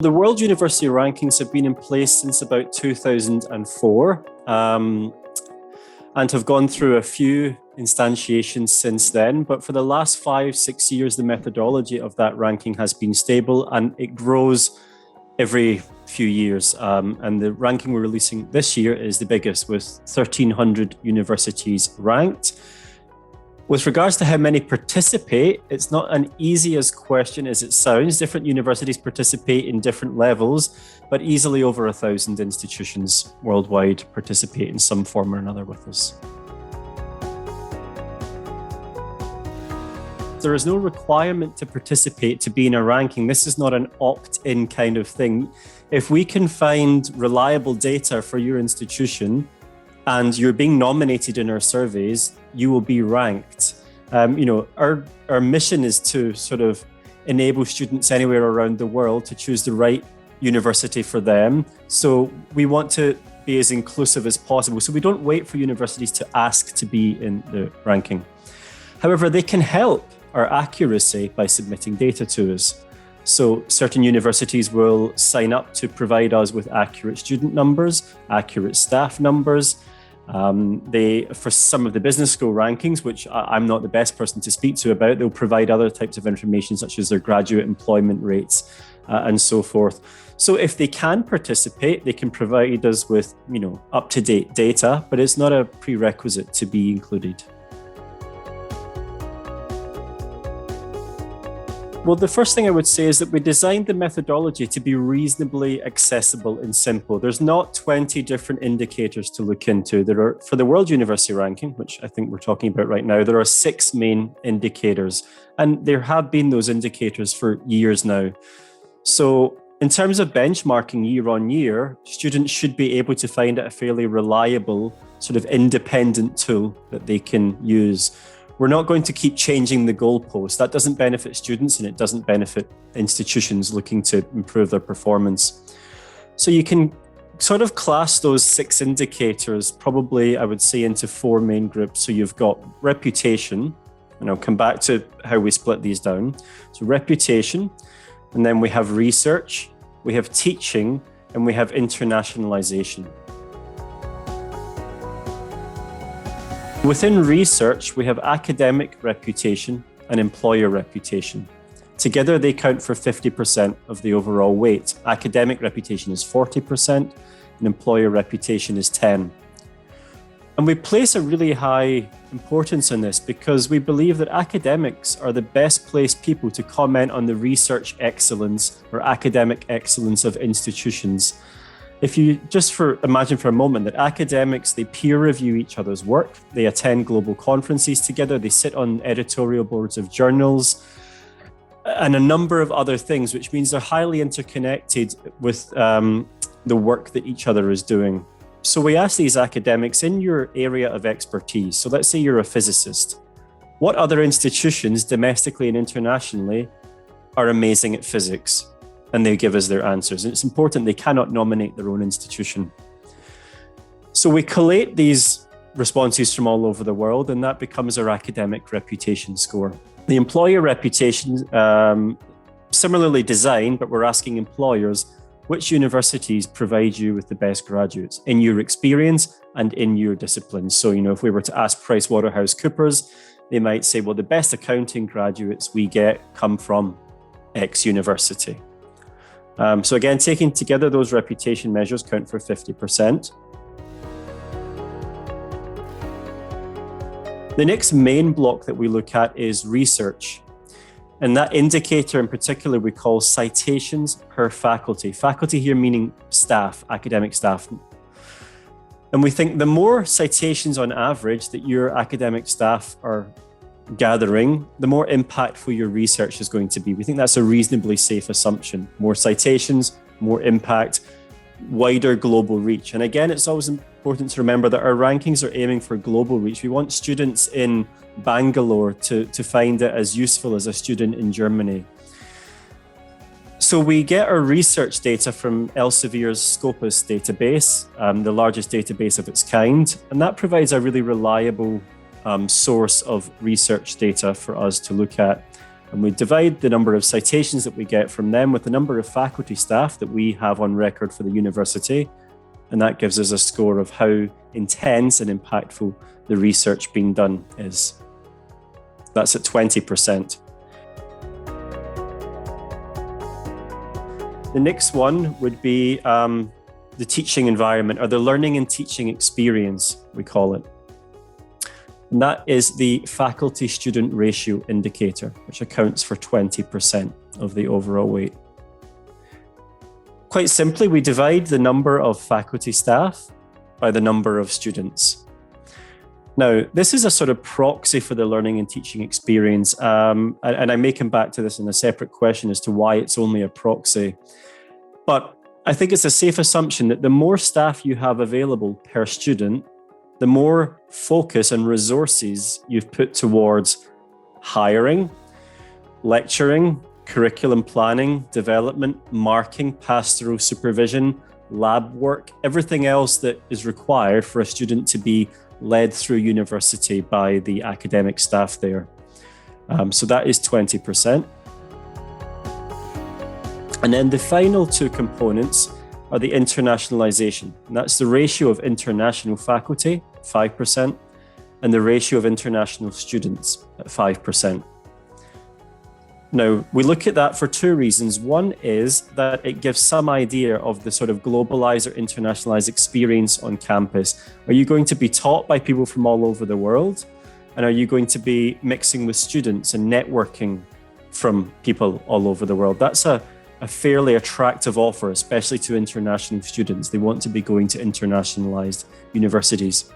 The World University Rankings have been in place since about 2004 and have gone through a few instantiations since then. But for the last 5-6 years, the methodology of that ranking has been stable and it grows every few years. And the ranking we're releasing this year is the biggest, with 1,300 universities ranked. With regards to how many participate, it's not an easy as question as it sounds. Different universities participate in different levels, but easily over 1,000 institutions worldwide participate in some form or another with us. There is no requirement to participate to be in a ranking. This is not an opt-in kind of thing. If we can find reliable data for your institution and you're being nominated in our surveys, you will be ranked. Our mission is to sort of enable students anywhere around the world to choose the right university for them. So we want to be as inclusive as possible. So we don't wait for universities to ask to be in the ranking. However, they can help our accuracy by submitting data to us. So certain universities will sign up to provide us with accurate student numbers, accurate staff numbers. For some of the business school rankings, which I'm not the best person to speak to about, they'll provide other types of information such as their graduate employment rates and so forth. So if they can participate, they can provide us with, up-to-date data, but it's not a prerequisite to be included. Well, the first thing I would say is that we designed the methodology to be reasonably accessible and simple. There's not 20 different indicators to look into. For the World University Ranking, which I think we're talking about right now, there are 6 main indicators, and there have been those indicators for years now. So in terms of benchmarking year on year, students should be able to find it a fairly reliable, sort of independent tool that they can use. We're not going to keep changing the goalposts. That doesn't benefit students and it doesn't benefit institutions looking to improve their performance. So you can sort of class those 6 indicators, probably I would say, into 4 main groups. So you've got reputation, and I'll come back to how we split these down. So reputation, and then we have research, we have teaching, and we have internationalisation. Within research, we have academic reputation and employer reputation. Together, they count for 50% of the overall weight. Academic reputation is 40% and employer reputation is 10%. And we place a really high importance on this because we believe that academics are the best placed people to comment on the research excellence or academic excellence of institutions. If you just imagine for a moment that academics, they peer review each other's work, they attend global conferences together, they sit on editorial boards of journals, and a number of other things, which means they're highly interconnected with the work that each other is doing. So we ask these academics in your area of expertise, so let's say you're a physicist, what other institutions domestically and internationally are amazing at physics? And they give us their answers. And it's important, they cannot nominate their own institution. So we collate these responses from all over the world, and that becomes our academic reputation score. The employer reputation, similarly designed, but we're asking employers, which universities provide you with the best graduates in your experience and in your disciplines? So, if we were to ask PricewaterhouseCoopers, they might say, well, the best accounting graduates we get come from X university. So again, taking together those reputation measures count for 50%. The next main block that we look at is research. And that indicator in particular we call citations per faculty. Faculty here meaning staff, academic staff. And we think the more citations on average that your academic staff are gathering, the more impactful your research is going to be. We think that's a reasonably safe assumption. More citations, more impact, wider global reach. And again, it's always important to remember that our rankings are aiming for global reach. We want students in Bangalore to find it as useful as a student in Germany. So we get our research data from Elsevier's Scopus database, the largest database of its kind, and that provides a really reliable source of research data for us to look at. And we divide the number of citations that we get from them with the number of faculty staff that we have on record for the university. And that gives us a score of how intense and impactful the research being done is. That's at 20%. The next one would be the teaching environment, or the learning and teaching experience, we call it. And that is the faculty-student ratio indicator, which accounts for 20% of the overall weight. Quite simply, we divide the number of faculty staff by the number of students. Now, this is a sort of proxy for the learning and teaching experience, and I may come back to this in a separate question as to why it's only a proxy. But I think it's a safe assumption that the more staff you have available per student, the more focus and resources you've put towards hiring, lecturing, curriculum planning, development, marking, pastoral supervision, lab work, everything else that is required for a student to be led through university by the academic staff there. So that is 20%. And then the final two components are the internationalisation. And that's the ratio of international faculty, 5%, and the ratio of international students at 5%. Now, we look at that for two reasons. One is that it gives some idea of the sort of globalized or internationalized experience on campus. Are you going to be taught by people from all over the world? And are you going to be mixing with students and networking from people all over the world? That's a fairly attractive offer, especially to international students. They want to be going to internationalized universities.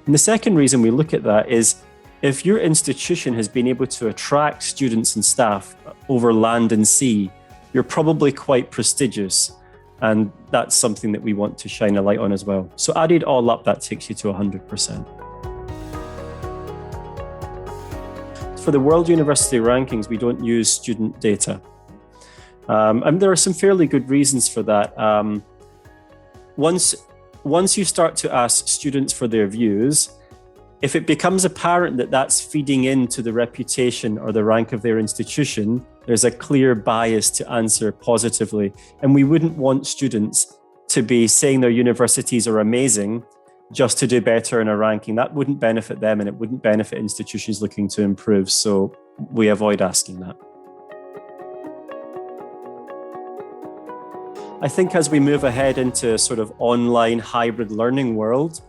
And the second reason we look at that is if your institution has been able to attract students and staff over land and sea, you're probably quite prestigious. And that's something that we want to shine a light on as well. So added all up, that takes you to 100%. For the World University Rankings, we don't use student data. And there are some fairly good reasons for that. Once you start to ask students for their views, if it becomes apparent that that's feeding into the reputation or the rank of their institution, there's a clear bias to answer positively. And we wouldn't want students to be saying their universities are amazing just to do better in a ranking. That wouldn't benefit them, and it wouldn't benefit institutions looking to improve. So we avoid asking that. I think as we move ahead into a sort of online hybrid learning world,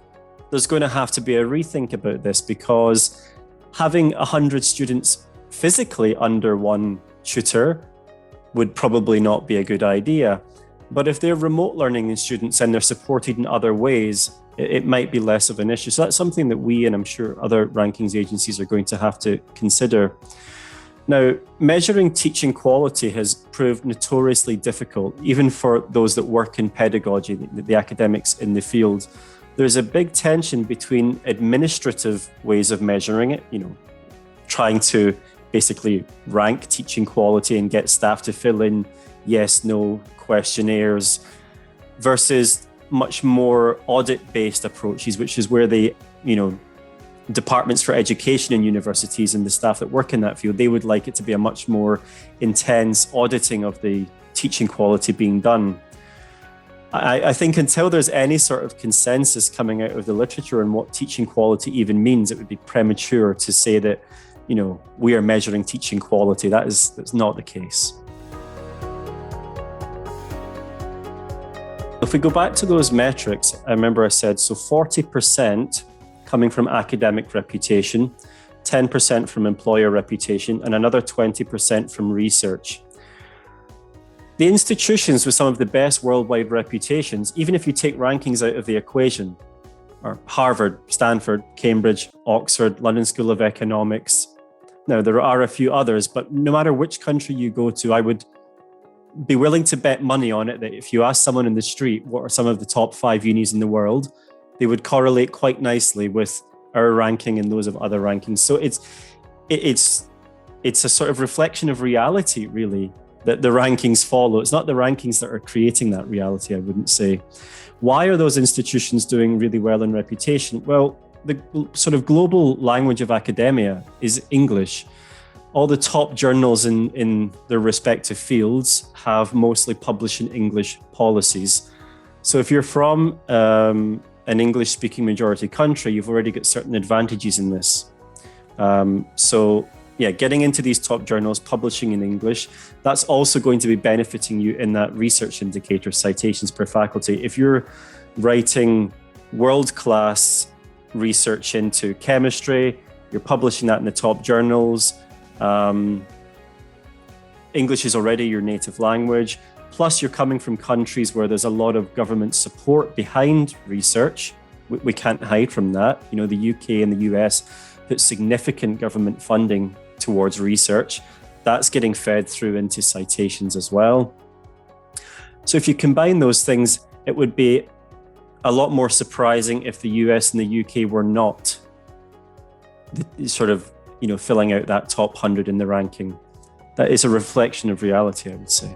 there's going to have to be a rethink about this, because having 100 students physically under one tutor would probably not be a good idea. But if they're remote learning students and they're supported in other ways, it might be less of an issue. So that's something that we, and I'm sure other rankings agencies, are going to have to consider. Now, measuring teaching quality has proved notoriously difficult, even for those that work in pedagogy, the academics in the field. There's a big tension between administrative ways of measuring it, trying to basically rank teaching quality and get staff to fill in yes, no questionnaires, versus much more audit-based approaches, which is where the, departments for education in universities and the staff that work in that field, they would like it to be a much more intense auditing of the teaching quality being done. I think until there's any sort of consensus coming out of the literature on what teaching quality even means, it would be premature to say that, we are measuring teaching quality. That's not the case. If we go back to those metrics, I remember I said, so 40% coming from academic reputation, 10% from employer reputation, and another 20% from research. The institutions with some of the best worldwide reputations, even if you take rankings out of the equation, are Harvard, Stanford, Cambridge, Oxford, London School of Economics. Now, there are a few others, but no matter which country you go to, I would be willing to bet money on it that if you ask someone in the street what are some of the top 5 unis in the world, they would correlate quite nicely with our ranking and those of other rankings. So it's a sort of reflection of reality, really, that the rankings follow. It's not the rankings that are creating that reality, I wouldn't say. Why are those institutions doing really well in reputation? Well, the sort of global language of academia is English. all the top journals in their respective fields have mostly published in English policies. So if you're from an English-speaking majority country, you've already got certain advantages in this. Getting into these top journals, publishing in English, that's also going to be benefiting you in that research indicator, citations per faculty. If you're writing world-class research into chemistry, you're publishing that in the top journals. English is already your native language. Plus, you're coming from countries where there's a lot of government support behind research. We can't hide from that. You know, the UK and the US put significant government funding towards research. That's getting fed through into citations as well. So if you combine those things, it would be a lot more surprising if the US and the UK were not filling out that top 100 in the ranking. That is a reflection of reality, I would say.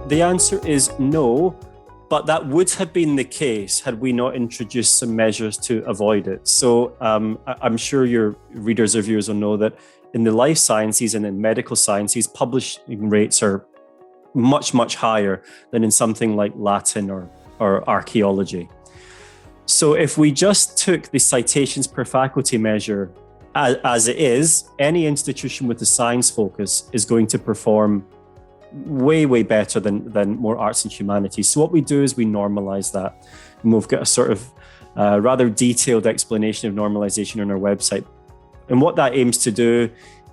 The answer is no, but that would have been the case had we not introduced some measures to avoid it. So I'm sure your readers or viewers will know that in the life sciences and in medical sciences, publishing rates are much, much higher than in something like Latin or archaeology. So if we just took the citations per faculty measure as it is, any institution with a science focus is going to perform way better than more arts and humanities. So what we do is we normalize that. And we've got a sort of rather detailed explanation of normalization on our website. And what that aims to do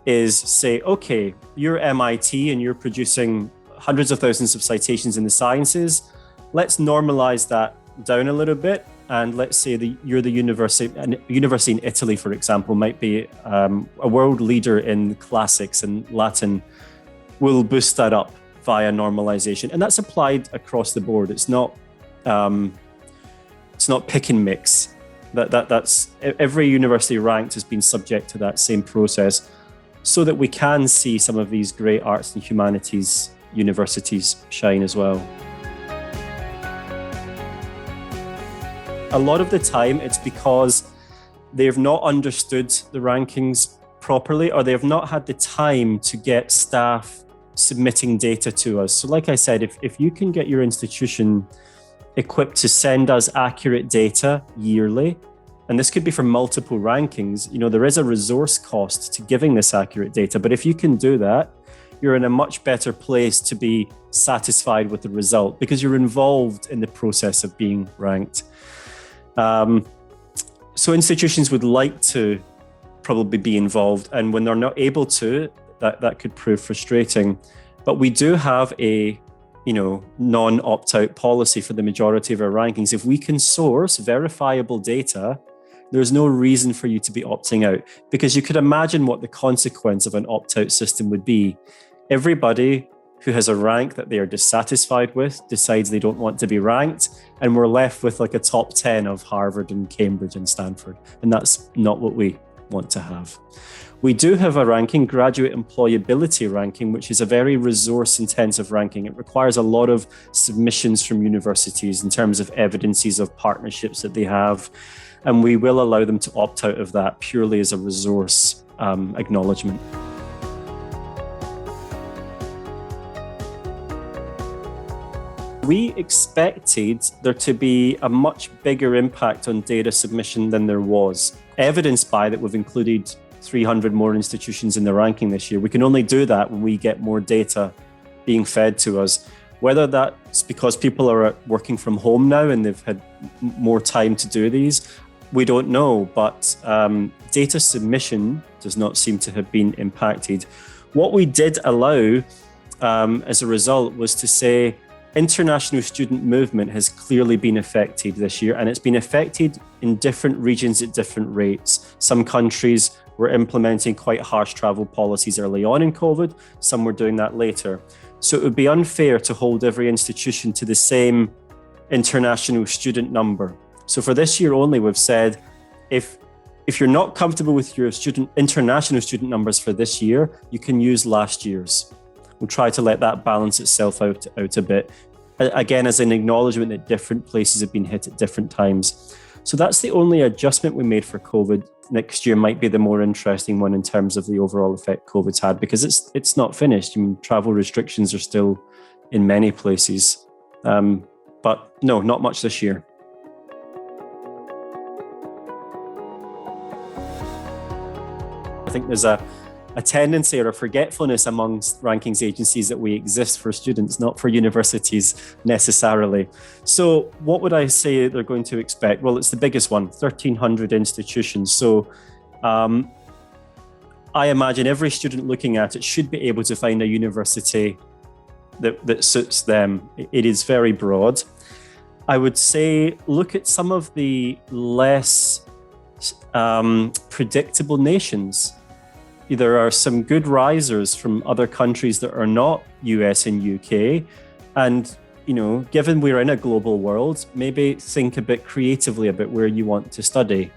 is say, okay, you're MIT and you're producing hundreds of thousands of citations in the sciences. Let's normalize that down a little bit. And let's say that you're the university in Italy, for example, might be a world leader in classics and Latin. We'll boost that up via normalization, and that's applied across the board. It's not pick and mix. That's every university ranked has been subject to that same process, so that we can see some of these great arts and humanities universities shine as well. A lot of the time, it's because they've not understood the rankings properly, or they have not had the time to get staff submitting data to us. So like I said, if you can get your institution equipped to send us accurate data yearly, and this could be for multiple rankings, you know, there is a resource cost to giving this accurate data. But if you can do that, you're in a much better place to be satisfied with the result because you're involved in the process of being ranked. So institutions would like to probably be involved, and when they're not able to, that could prove frustrating. But we do have a non-opt-out policy for the majority of our rankings. If we can source verifiable data, there's no reason for you to be opting out, because you could imagine what the consequence of an opt-out system would be. Everybody who has a rank that they are dissatisfied with decides they don't want to be ranked, and we're left with like a top 10 of Harvard and Cambridge and Stanford. And that's not what we want to have. We do have a ranking, graduate employability ranking, which is a very resource-intensive ranking. It requires a lot of submissions from universities in terms of evidences of partnerships that they have. And we will allow them to opt out of that purely as a resource acknowledgement. We expected there to be a much bigger impact on data submission than there was, evidenced by that we've included 300 more institutions in the ranking this year. We can only do that when we get more data being fed to us. Whether that's because people are working from home now and they've had more time to do these, we don't know, but data submission does not seem to have been impacted. What we did allow as a result was to say, international student movement has clearly been affected this year, and it's been affected in different regions at different rates. Some countries were implementing quite harsh travel policies early on in COVID, some were doing that later. So it would be unfair to hold every institution to the same international student number. So for this year only, we've said, if you're not comfortable with your international student numbers for this year, you can use last year's. We'll try to let that balance itself out a bit. Again, as an acknowledgement that different places have been hit at different times. So that's the only adjustment we made for COVID. next year might be the more interesting one in terms of the overall effect COVID's had, because it's not finished. I mean, travel restrictions are still in many places. But no, not much this year. I think there's a tendency or a forgetfulness amongst rankings agencies that we exist for students, not for universities necessarily. So what would I say they're going to expect? Well, it's the biggest one, 1,300 institutions. So I imagine every student looking at it should be able to find a university that suits them. It is very broad. I would say look at some of the less predictable nations. There are some good risers from other countries that are not US and UK. And, given we're in a global world, maybe think a bit creatively about where you want to study.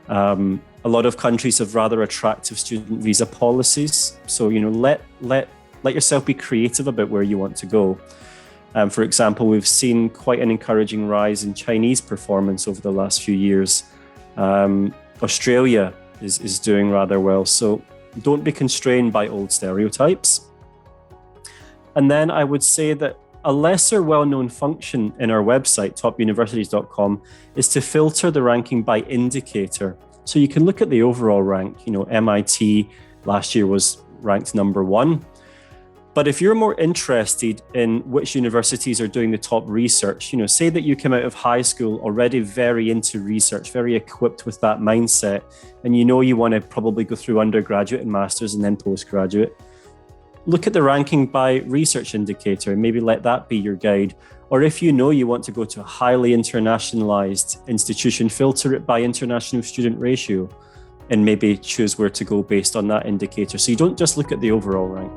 A lot of countries have rather attractive student visa policies. So, let yourself be creative about where you want to go. For example, we've seen quite an encouraging rise in Chinese performance over the last few years. Australia is doing rather well. So don't be constrained by old stereotypes. And then I would say that a lesser well-known function in our website, topuniversities.com, is to filter the ranking by indicator. So you can look at the overall rank. MIT last year was ranked number 1. But if you're more interested in which universities are doing the top research, say that you came out of high school already very into research, very equipped with that mindset, and you want to probably go through undergraduate and master's and then postgraduate, look at the ranking by research indicator and maybe let that be your guide. Or if you want to go to a highly internationalized institution, filter it by international student ratio and maybe choose where to go based on that indicator. So you don't just look at the overall rank.